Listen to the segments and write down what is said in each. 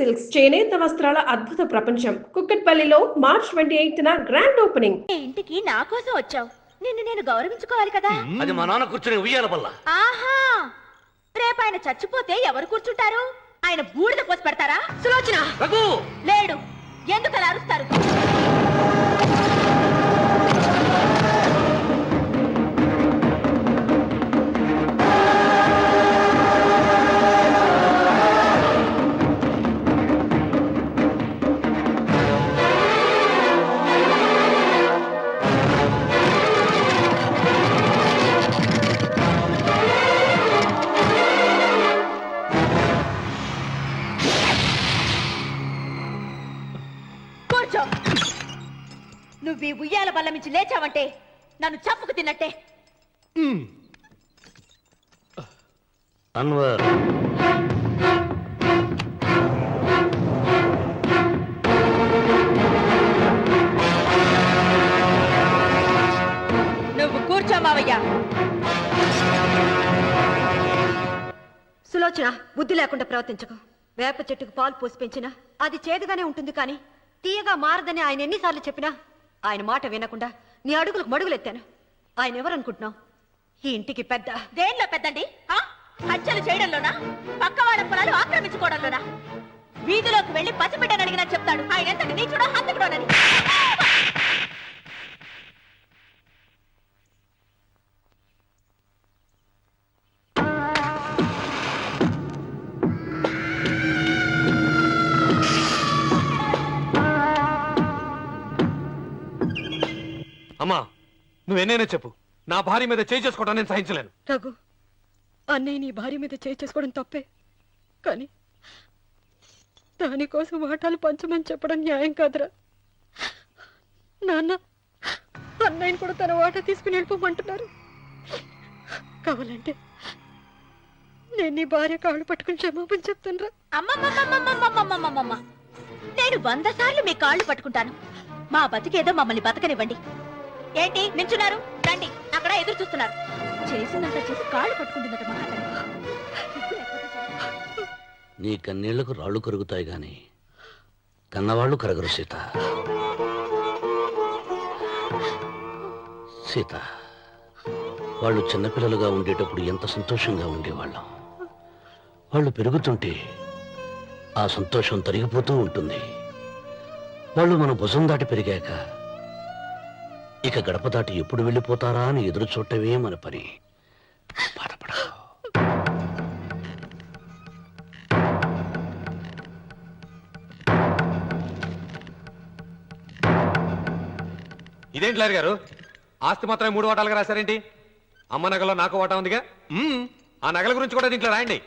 Silks చేనేత వస్త్రాల అద్భుత ప్రపంచం కుక్కట్పల్లిలో మార్చ్ 28న గ్రాండ్ ఓపెనింగ్. ఇంటికి నా కోసం వచ్చావు, నిన్ను నేను గౌరవించుకోవాలి కదా. అది మా నాన్న కూర్చుని ఉయ్యాల వల్ల. ఆహా, రేపు ఆయన చచ్చిపోతే ఎవరు కూర్చుంటారు? ఆయన బూడిద పోసి పెడతారా? సులోచన లేడు, ఎందుకు అలా అరుస్తారు? నువ్వు ఈ ఉయ్యాల బల్ల మించి లేచావంటే నన్ను చంపుకు తిన్నట్టే. అన్వర్, నువ్వు కూర్చో మావయ్య. సులోచన, బుద్ధి లేకుండా ప్రవర్తించకు. వేప చెట్టుకు పాలు పోసి పెంచినా అది చేదుగానే ఉంటుంది, కానీ తీయగా మారదని ఆయన ఎన్నిసార్లు చెప్పినా ఆయన మాట వినకుండా నీ అడుగులకు మడుగులెత్తాను. ఆయన ఎవరనుకుంటున్నావు? ఈ ఇంటికి పెద్ద. దేనిలో పెద్దండి? హత్యలు చేయడంలోనా? పక్కవాడ పొలాలు ఆక్రమించుకోవడంలోనా? వీధిలోకి వెళ్లి పసిబిడ్డని అడిగినా చెప్తాడు ఆయన ఎంతటి నీచుడో హంతకుడోనని. అమ్మా, నువ్వెన్నైనా చెప్పు, నా భార్య మీద చేయి చేసుకోవడం నేను సహించలేను. రఘు, అన్నయ్య నీ భార్య మీద చేయి చేసుకోవడం తప్పే, కానీ దానికోసం వాటాలు పంచమని చెప్పడం న్యాయం కాదురా. నాన్న అన్నయ్యని కూడా తన వాటా తీసుకుని వెళ్ళిపోమంటున్నారు. కావాలంటే నేను నీ భార్య కాళ్ళు పట్టుకుని క్షమాపణ చెప్తాను రా. అమ్మమ్మమ్మమ్మమ్మమ్మమ్మమ్మమ్మ, నేను 100 సార్లు మీ కాళ్ళు పట్టుకుంటాను. మా బతికేదో మమ్మల్ని బతకనివ్వండి. ఏంటి నించున్నారు? రండి, అక్కడ ఎదురు చూస్తున్నారు. చేసినంత చేసి కాళ్ళు పట్టుకుంటుందట మహాతల్లి. నీ కన్నీళ్లకు రాళ్లు కరుగుతాయి గాని కన్నవాళ్లు కరగరు సీత. సీత, వాళ్ళు చిన్నపిల్లలుగా ఉండేటప్పుడు ఎంత సంతోషంగా ఉండేవాళ్ళం. వాళ్ళు పెరుగుతుంటే ఆ సంతోషం తరిగిపోతూ ఉంటుంది. వాళ్ళు మన భుజం దాటి పెరిగాక ఇక గడప దాటి ఎప్పుడు వెళ్ళిపోతారా అని ఎదురు చూడటమే మన పని. బాధపడ. ఇదేంటి లారి గారు, ఆస్తి మాత్రమే 3 వాటాలుగా రాశారేంటి? అమ్మ నగలో నాకు వాటా ఉందిగా. ఆ నగల గురించి కూడా దీంట్లో రాయండి.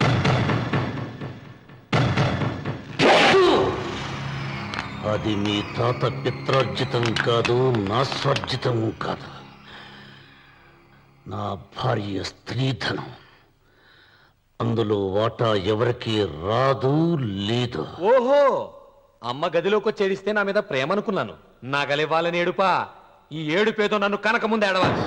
అది మీ తాత పిత్రార్జితం కాదు, నా స్వార్జితం కాదు. నా భార్య స్త్రీధనం. అందులో వాటా ఎవరికి రాదు, లేదు. ఓహో, అమ్మ గదిలోకి వచ్చేదిస్తే నా మీద ప్రేమ అనుకున్నాను. నగలివ్వాలని ఏడుపా. ఈ ఏడుపేదో నన్ను కనక ముందు ఏడవాలి.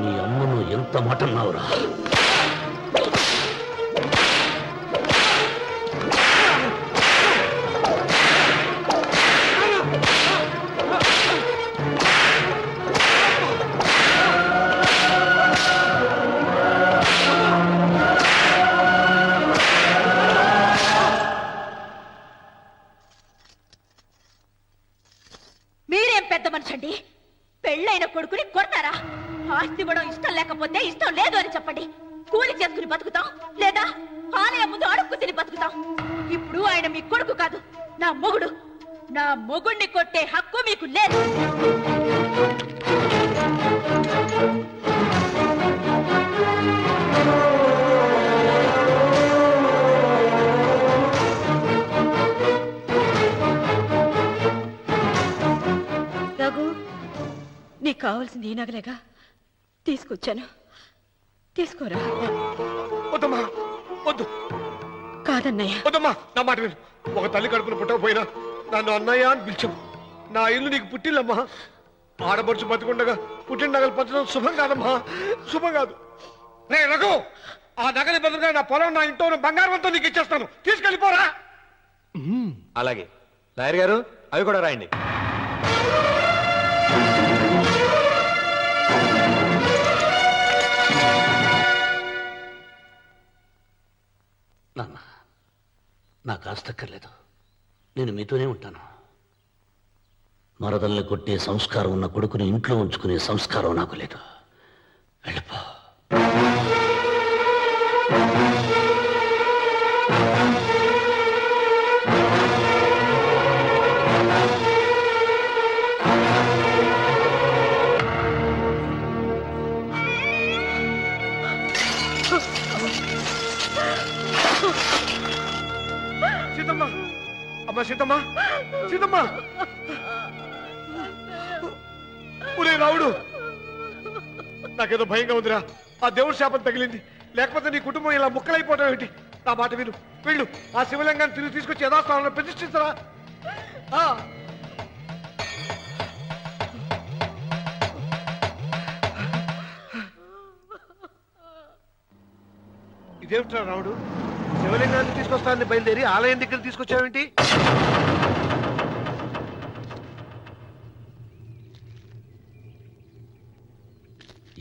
నీ అమ్మను ఎంత మాట అన్నావురా? మీరేం పెద్ద మనిషి అండి? పెళ్ళైన కొడుకుని కొడతారా? ఆస్తి కూడా ఇష్టం లేకపోతే ఇష్టం లేదు అని చెప్పండి. కూలి చేసుకుని బతుకుతాం, లేదా ఆలయం ముందు అడుక్కు తిని బతుకుతాం. ఇప్పుడు ఆయన మీ కొడుకు కాదు, నా మొగుడు. నా మొగుడిని కొట్టే హక్కు మీకు లేదు. రఘు, నీకు కావాల్సింది ఈ నగలేగా, తీసుకొచ్చాను, తీసుకోరా. వద్దమ్మా, వద్దు. కాదన్నయ్య. వద్దమ్మా, నా మాట విను. ఒక తల్లి కడుపును పుట్టకపోయినా నన్ను అన్నయ్య అని పిలిచావు. నా ఇల్లు నీకు పుట్టిల్లమ్మా. ఆడపడుచు బతికుండగా పుట్టిన నగలు పంచడం శుభం కాదమ్మా, శుభం కాదు. రే రఘు, ఆ నగలి బదులుగా నా పొలం, నా ఇంట్లో బంగారం అంతా నీకు ఇచ్చేస్తాను, తీసుకెళ్ళిపోరా. అలాగే లాయర్ గారు, అవి కూడా రాయండి. నాన్న, నాకు ఆస్తక్కర్లేదు, నేను మీతోనే ఉంటాను. మరదల్ని కొట్టే సంస్కారం ఉన్న కొడుకుని ఇంట్లో ఉంచుకునే సంస్కారం నాకు లేదు. వెళ్ళిపో. సీతమ్మ, అమ్మ సీతమ్మ, సీతమ్మ. ఒరే రావుడు, నాకేదో భయంగా ఉందిరా. ఆ దేవుడి శాపం తగిలింది, లేకపోతే నీ కుటుంబం ఇలా ముక్కలైపోవటం ఏంటి? నా మాట విను, వెళ్ళు. ఆ శివలింగాన్ని తిరిగి తీసుకొచ్చి యథాస్థానంలో ప్రతిష్ఠించరా. ఇదేమిట్రా రావుడు, శివలింగాన్ని తీసుకొస్తానని బయలుదేరి ఆలయం దగ్గర తీసుకొచ్చావేంటి?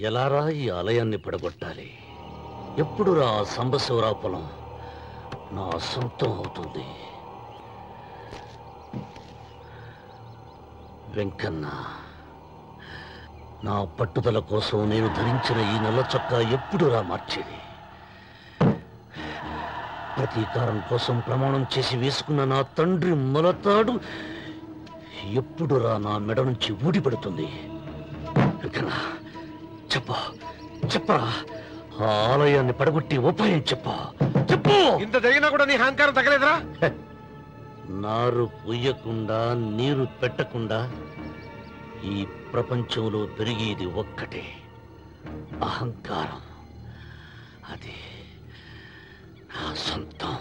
ఎలారా ఈ ఆలయాన్ని పడగొట్టాలి? ఎప్పుడు రా సంబశివరావు పొలం నా సొంతం అవుతుంది? వెంకన్న, నా పట్టుదల కోసం నేను ధరించిన ఈ నల్ల చొక్కా ఎప్పుడు రా మార్చేది? ప్రతీకారం కోసం ప్రమాణం చేసి వేసుకున్న నా తండ్రి మొలతాడు ఎప్పుడు రా నా మెడ నుంచి ఊడిపడుతుంది? వెంకన్న, చెప్పరా, ఆ ఆలయాన్ని పడగొట్టి ఉపాయం చెప్పు. ఇంత జరిగినా కూడా నీ అహంకారం తగ్గలేదురా? నారు పొయ్యకుండా నీరు పెట్టకుండా ఈ ప్రపంచంలో పెరిగేది ఒక్కటే, అహంకారం. అది నా సొంతం.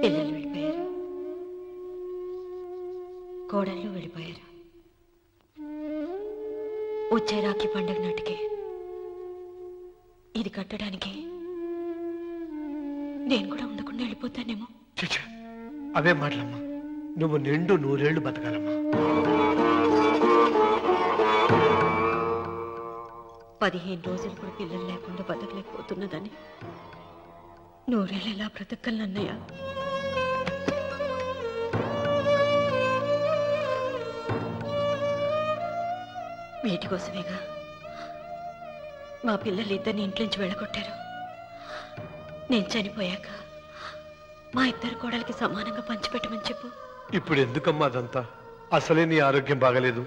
పిల్లలు వెళ్ళిపోయారు, కోడళ్ళు వెళ్ళిపోయారు. వచ్చే రాఖీ పండుగ నాటికి ఇది కట్టడానికి నేను కూడా ఉండకుండా వెళ్ళిపోతానేమో. చచ్చా, అవే మాటలమ్మా. నువ్వు నిండు 100 ఏళ్ళు బతకాలమ్మా. 15 రోజులు కూడా పిల్లలు లేకుండా బతకలేకపోతున్నదని 100 ఏళ్ళు ఎలా బ్రతకగలనన్నయ్య? వీటి కోసమేగా మా పిల్లలు ఇద్దరిని ఇంట్లోంచి వెళ్ళగొట్టారు. నేను చనిపోయాక మా ఇద్దరు కోడలికి సమానంగా పంచిపెట్టమని చెప్పు. ఇప్పుడు ఎందుకమ్మా అదంతా? అసలే నీ ఆరోగ్యం బాగలేదు.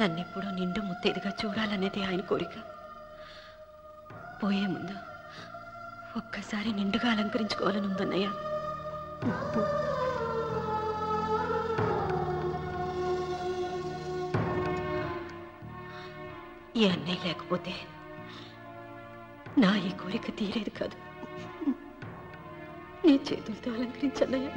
నన్నెప్పుడు నిండు ముత్తైదుగా చూడాలనేది ఆయన కోరిక. పోయే ముందు ఒక్కసారి నిండుగా అలంకరించుకోవాలని ఉందన్నయ్య. ఈ అన్నయ్య లేకపోతే నా ఈ కోరిక తీరేది కాదు. నీ చేతులతో అలంకరించన్నయ్య.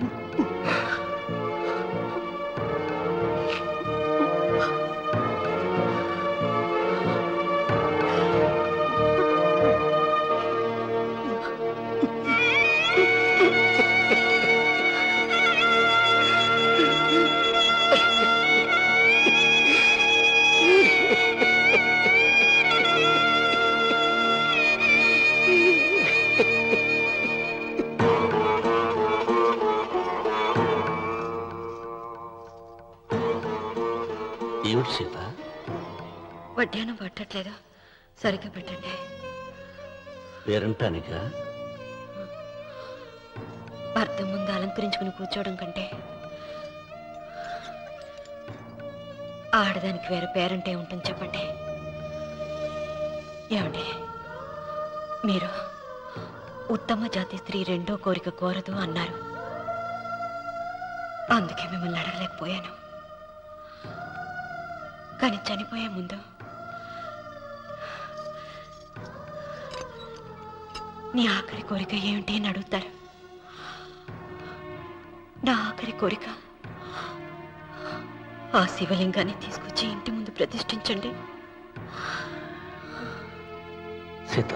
ఏమిటి సీత? వడ్డానం పట్టట్లేదా? సరిగ్గా పెట్టండి. పేరంటానికా? భర్త ముందు అలంకరించుకుని కూర్చోవడం కంటే ఆడదానికి వేరే పేరంటే ఉంటుంది చెప్పండి. ఏమండి, మీరు ఉత్తమ జాతి స్త్రీ రెండో కోరిక కోరదు అన్నారు. అందుకే మిమ్మల్ని అడగలేకపోయాను. కానీ చనిపోయే ముందు నీ ఆఖరి కోరిక ఏమిటి అని అడుగుతారు. నా ఆఖరి కోరిక ఆ శివలింగాన్ని తీసుకొచ్చి ఇంటి ముందు ప్రతిష్ఠించండి. సీత,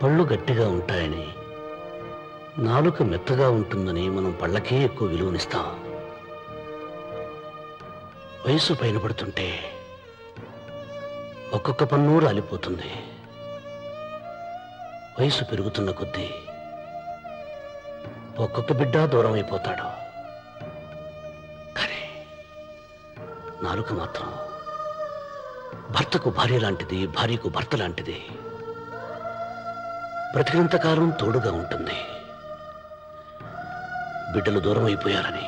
పళ్ళు గట్టిగా ఉంటాయని, నాలుక మెత్తగా ఉంటుందని మనం పళ్ళకే ఎక్కువ విలువనిస్తాం. వయసు పైన పడుతుంటే ఒక్కొక్క పన్ను రాలిపోతుంది. వయసు పెరుగుతున్న కొద్దీ ఒక్కొక్క బిడ్డ దూరం అయిపోతాడు. కానీ నాలుక మాత్రం భర్తకు భార్య లాంటిది, భార్యకు భర్త లాంటిది. బ్రతికినంతకాలం తోడుగా ఉంటుంది. బిడ్డలు దూరం అయిపోయారని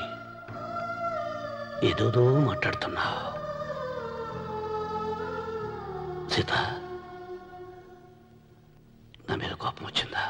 ఏదోదో మాట్లాడుతున్నా. సీత, నా మీద కోపం వచ్చిందా?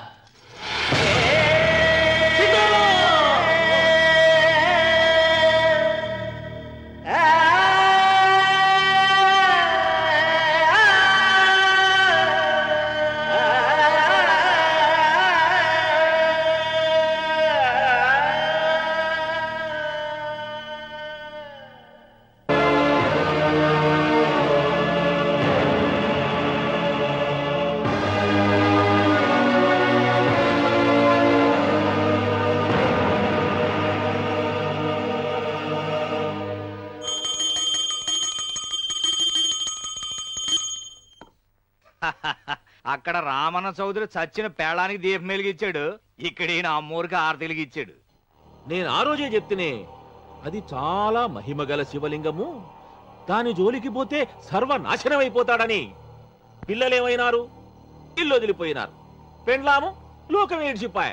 అక్కడ రామన్న చౌదరి చచ్చిన పేళానికి దీపం వెలిగించాడు, ఇక్కడ ఈయన అమ్మూరికి ఆరతి వెలిగించాడు. నేను ఆ రోజే చెప్తేనే అది చాలా మహిమగల శివలింగము, దాని జోలికి పోతే సర్వనాశనం అయిపోతాడని. పిల్లలేమైనారు? ఇల్లు వదిలిపోయినారు. పెండ్లాము లోకం ఏడ్చిపాయ.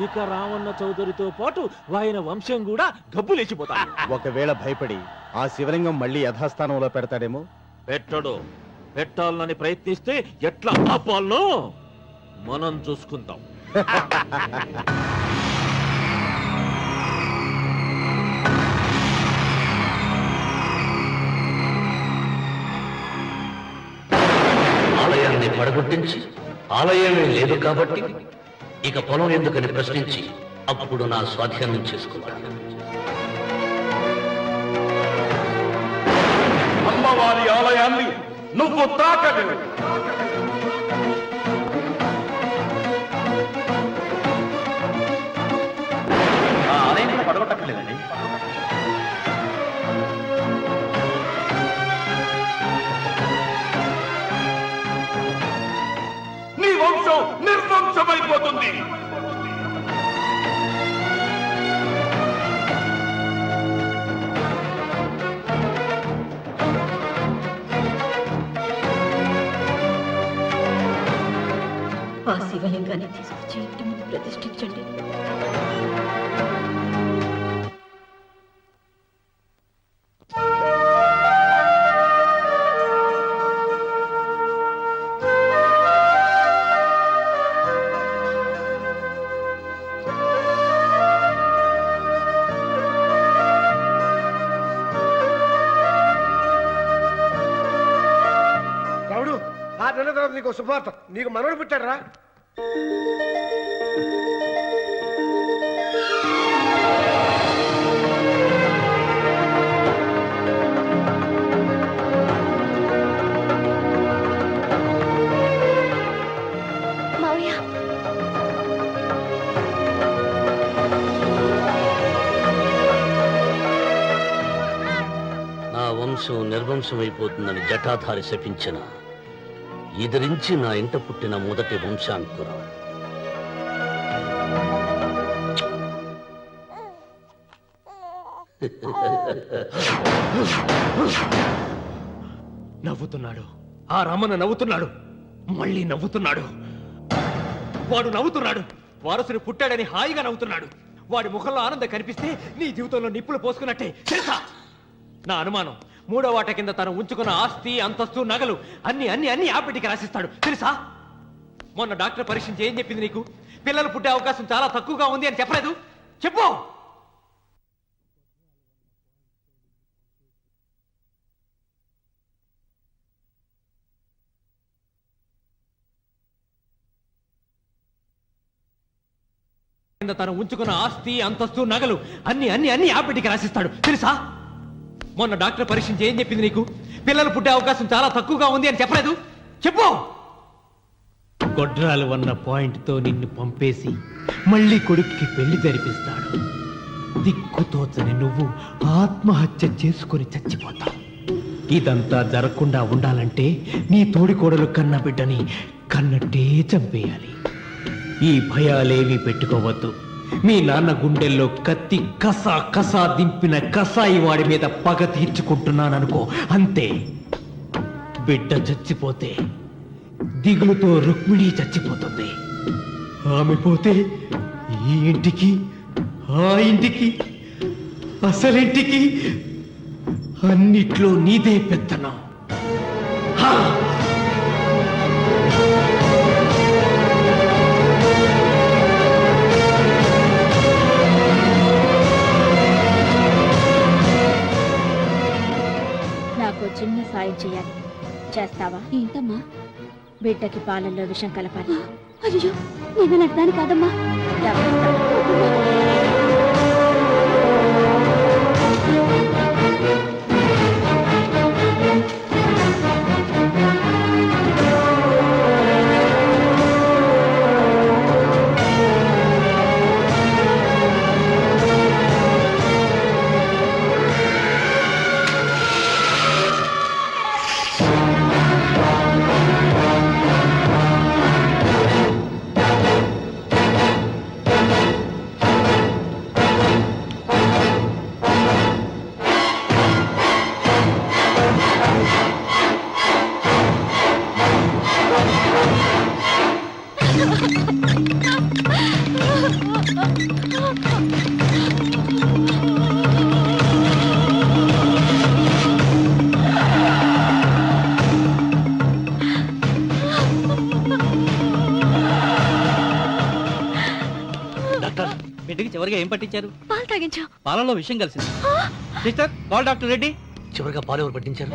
ఇక రామన్న చౌదరితో పాటు ఆయన వంశం కూడా గబ్బులేచిపోతాడు. ఒకవేళ భయపడి ఆ శివలింగం మళ్ళీ యథాస్థానంలో పెడతాడేమో. పెట్టడు. పెట్టాలని ప్రయత్నిస్తే ఎట్లా ఆపాలనో మనం చూసుకుందాం. ఆలయాన్ని పడగొట్టించి ఆలయమే లేదు కాబట్టి ఇక పొలం ఎందుకని ప్రశ్నించి అప్పుడు నా స్వాధీనం చేసుకున్నాను. అమ్మవారి ఆలయాన్ని నువ్వు తాకదు. ఆలయం పడగొట్టలేదండి. నీ వంశం నిర్వంశమైపోతుంది. ఆ శివలింగాన్ని తీసుకొచ్చి ఇంటి ముందు ప్రతిష్ఠించండి. రావుడు, ఆ నెల తర్వాత నీకు శుభార్త. నీకు మనవడు పుట్టాడురా. మావయ్య, నా వంశం నిర్వంశమైపోతుందని జటాధారి శపించిన ఎదిరించి నా ఇంట పుట్టిన మొదటి వంశాంకురం. నవ్వుతున్నాడు. ఆ రమణ నవ్వుతున్నాడు. మళ్ళీ నవ్వుతున్నాడు. వాడు నవ్వుతున్నాడు. వారసుడు పుట్టాడని హాయిగా నవ్వుతున్నాడు. వాడి ముఖంలో ఆనందం కనిపిస్తే నీ జీవితంలో నిప్పులు పోసుకున్నట్టే. తెలుసా? నా అనుమానం, మూడో వాట కింద తను ఉంచుకున్న ఆస్తి, అంతస్తు, నగలు అన్ని అన్ని అన్ని ఆ బిడ్డకి రాసిస్తాడు. తెలుసా? మొన్న డాక్టర్ పరీక్షించి ఏం చెప్పింది నీకు? పిల్లలు పుట్టే అవకాశం చాలా తక్కువగా ఉంది అని చెప్పలేదు? చెప్పు. తను ఉంచుకున్న ఆస్తి అంతస్తు నగలు అన్ని అన్ని అన్ని ఆ బిడ్డకి రాసిస్తాడు తెలుసా? మొన్న డాక్టర్ పరీక్షించి ఏం చెప్పింది నీకు? పిల్లలు పుట్టే అవకాశం చాలా తక్కువగా ఉంది అని చెప్పలేదు? చెప్పు. గొడ్రాలు అన్న పాయింట్తో నిన్ను పంపేసి మళ్ళీ కొడుక్కి పెళ్లి జరిపిస్తాడు. దిక్కుతోచని నువ్వు ఆత్మహత్య చేసుకుని చచ్చిపోతావు. ఇదంతా జరగకుండా ఉండాలంటే నీ తోడికోడలు కన్న బిడ్డని కన్నట్టే చంపేయాలి. ఈ భయాలేవి పెట్టుకోవద్దు. మీ నాన్న గుండెల్లో కత్తి కసా కసా దింపిన కసాయి వాడి మీద పగ తీర్చుకుంటున్నాననుకో, అంతే. బిడ్డ చచ్చిపోతే దిగులుతో రుక్మిణి చచ్చిపోతుంది. ఆమె పోతే ఈ ఇంటికి ఆ ఇంటికి అసలింటికి అన్నిట్లో నీదే పెత్తనం. నాకు చిన్న సాయం చేయాలి, చేస్తావా? ఏంటమ్మా? బిడ్డకి పాలల్లో విషం కలపాలి. అయ్యో, నేను అర్థాన్ని కాదమ్మా. బిడ్డకి చివరిగా ఏం పట్టించారు? పాలు తాగించా. పాలలో విషయం కలిసింది. Sister, call doctor Reddy. చివరిగా పాలు ఎవరు పట్టించారు?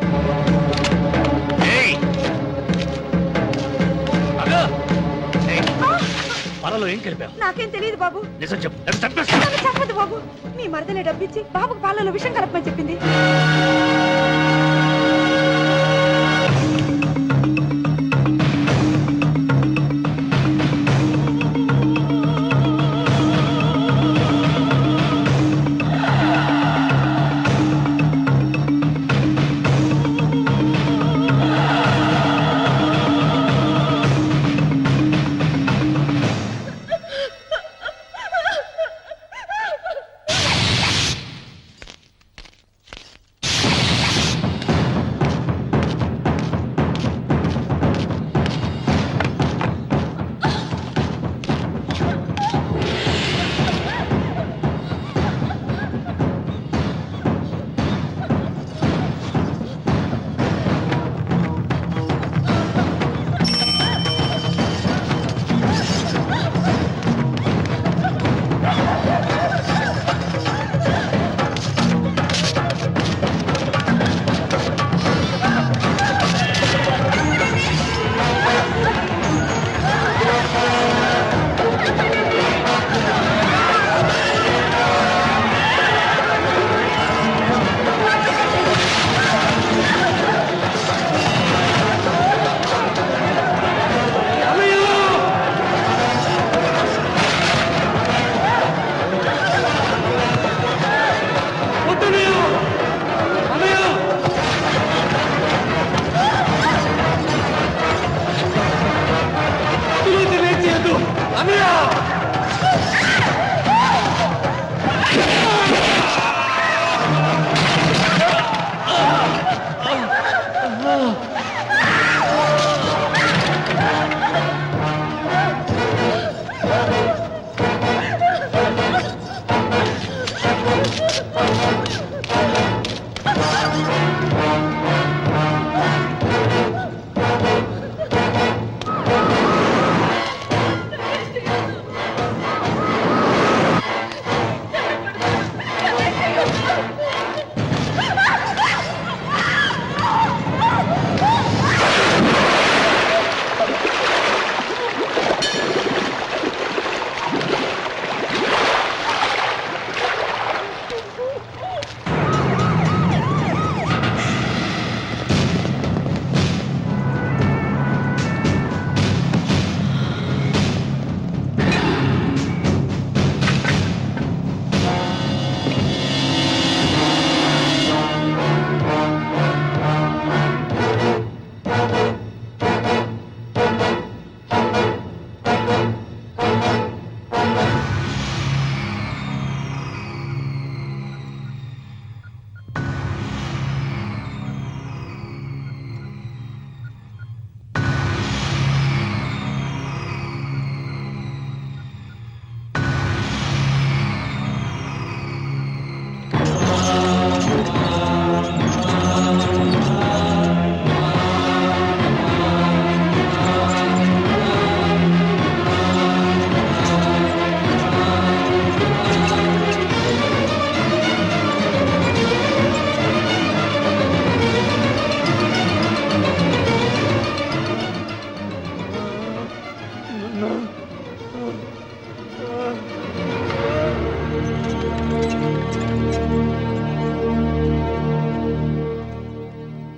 పాలలో ఏం కలిపావు? నాకేం తెలియదు బాబు. నిజం చెప్పు. చెప్పదు బాబు. మీ మరదలే డబ్బిచ్చి బాబుకు పాలలో విషం కలపమని చెప్పింది.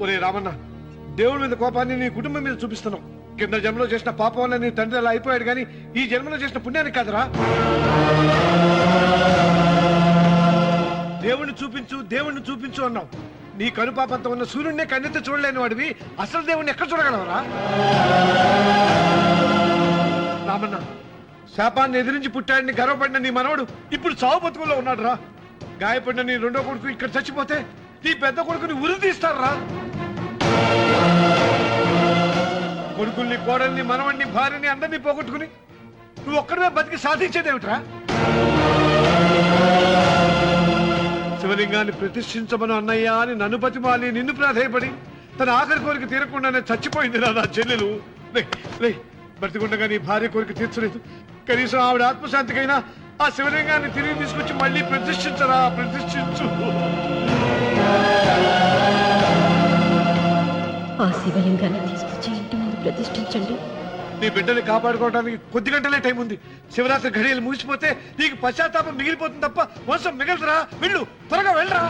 ఒరే రామన్న, దేవుడి మీద కోపాన్ని నీ కుటుంబం మీద చూపిస్తున్నావు. కింద జన్మలో చేసిన పాపం వల్ల నీ తండ్రి అలా అయిపోయాడు, కానీ ఈ జన్మలో చేసిన పుణ్యానికి కాదురా. దేవుణ్ణి చూపించు, దేవుణ్ణి చూపించు అన్నావు. నీ కనుపాపంతో ఉన్న సూర్యుడినే కన్నెత్తి చూడలేని వాడివి అసలు దేవుణ్ణి ఎక్కడ చూడగలవరా? రామన్న, శాపాన్ని ఎదిరించి పుట్టాడని గర్వపడిన నీ మనవడు ఇప్పుడు చావు బతుకుల్లో ఉన్నాడు రా. గాయపడిన నీ రెండో కొడుకు ఇక్కడ చచ్చిపోతే నీ పెద్ద కొడుకుని ఉరి తీస్తారా? కొడుకుల్ని, కోడల్ని, మనవణ్ణి, భార్యని అందరినీ పోగొట్టుకుని నువ్వు ఒక్కడమే బతికి సాధించేదేమిట్రా? శివలింగాన్ని ప్రతిష్ఠించమను అన్నయ్య అని నన్ను బతిమాలి నిన్ను ప్రాధేయపడి తన ఆఖరి కోరిక తీరకుండానే చచ్చిపోయింది నా చెల్లెలు. బ్రతికుండగా నీ భార్య కోరిక తీర్చలేదు. కనీసం ఆవిడ ఆత్మశాంతికైనా ఆ శివలింగాన్ని తిరిగి తీసుకొచ్చి మళ్ళీ ప్రతిష్ఠించరా, ప్రతిష్ఠించు. ఆ శివలింగాన్ని తీసుకొచ్చి ఇంటి ముందు ప్రతిష్ఠించండి. నీ బిడ్డని కాపాడుకోవడానికి కొద్ది గంటలే టైం ఉంది. శివరాత్రి ఘడియలు ముగిసిపోతే నీకు పశ్చాత్తాపం మిగిలిపోతుంది తప్ప వంశం మిగలదురా. వెళ్ళు, త్వరగా వెళ్ళరా.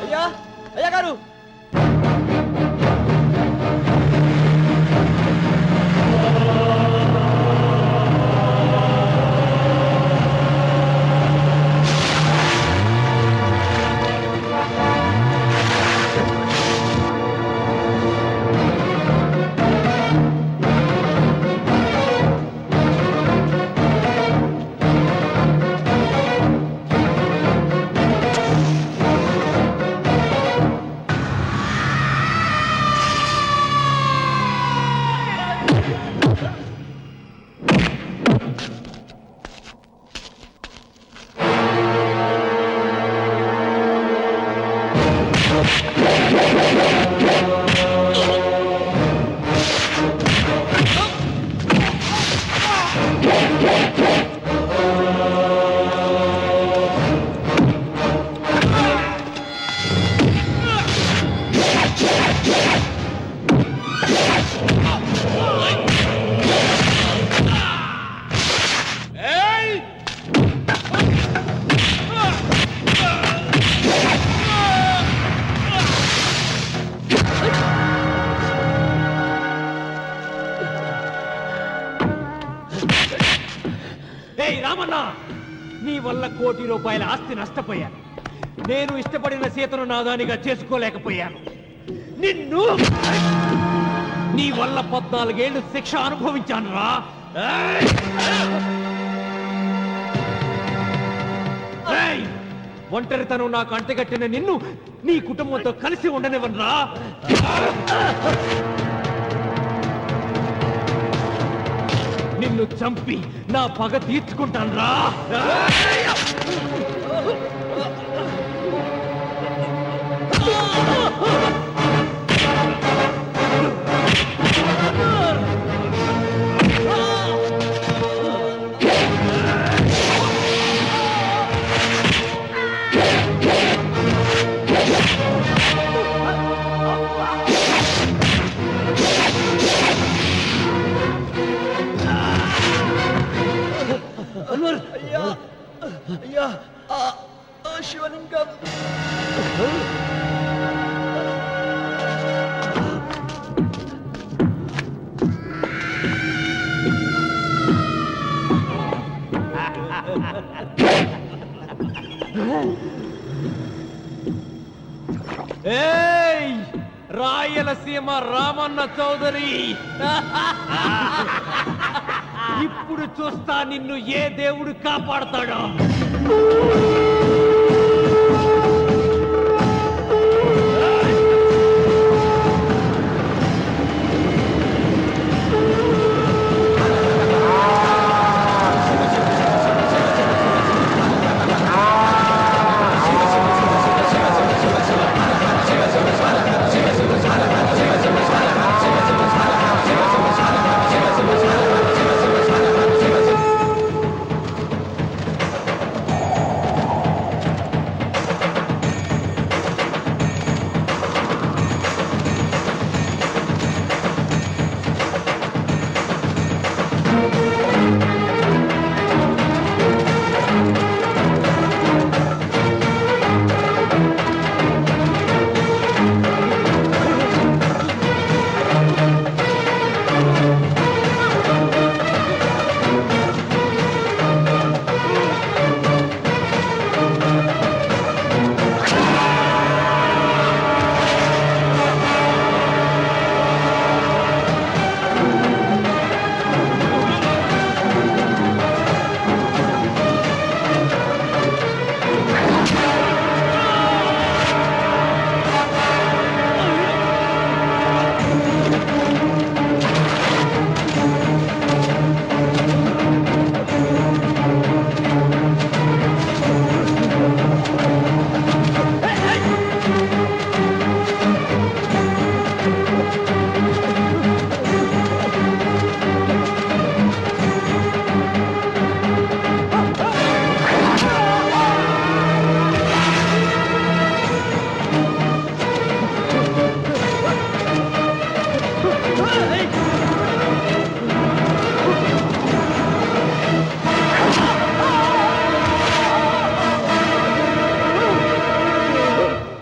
అయ్యా, అయ్యా గారు, రామన్న, నీ వల్ల ₹1 కోటి ఆస్తి నష్టపోయాను. నేను ఇష్టపడిన సీతను నాదానిగా చేసుకోలేకపోయాను. నిన్ను నీ వల్ల 14 ఏళ్ళు శిక్ష అనుభవించాను రా. ఒంటరితనం నాకు అంటగట్టిన నిన్ను నీ కుటుంబంతో కలిసి ఉండనివ్వనురా. నిన్ను చంపి నా పగ తీర్చుకుంటాను రా. అయ్యా, శివలింగం. ఏయ్, రాయలసీమ రామన్న చౌదరి, ఇప్పుడు చూస్తా నిన్ను ఏ దేవుడు కాపాడతాడో.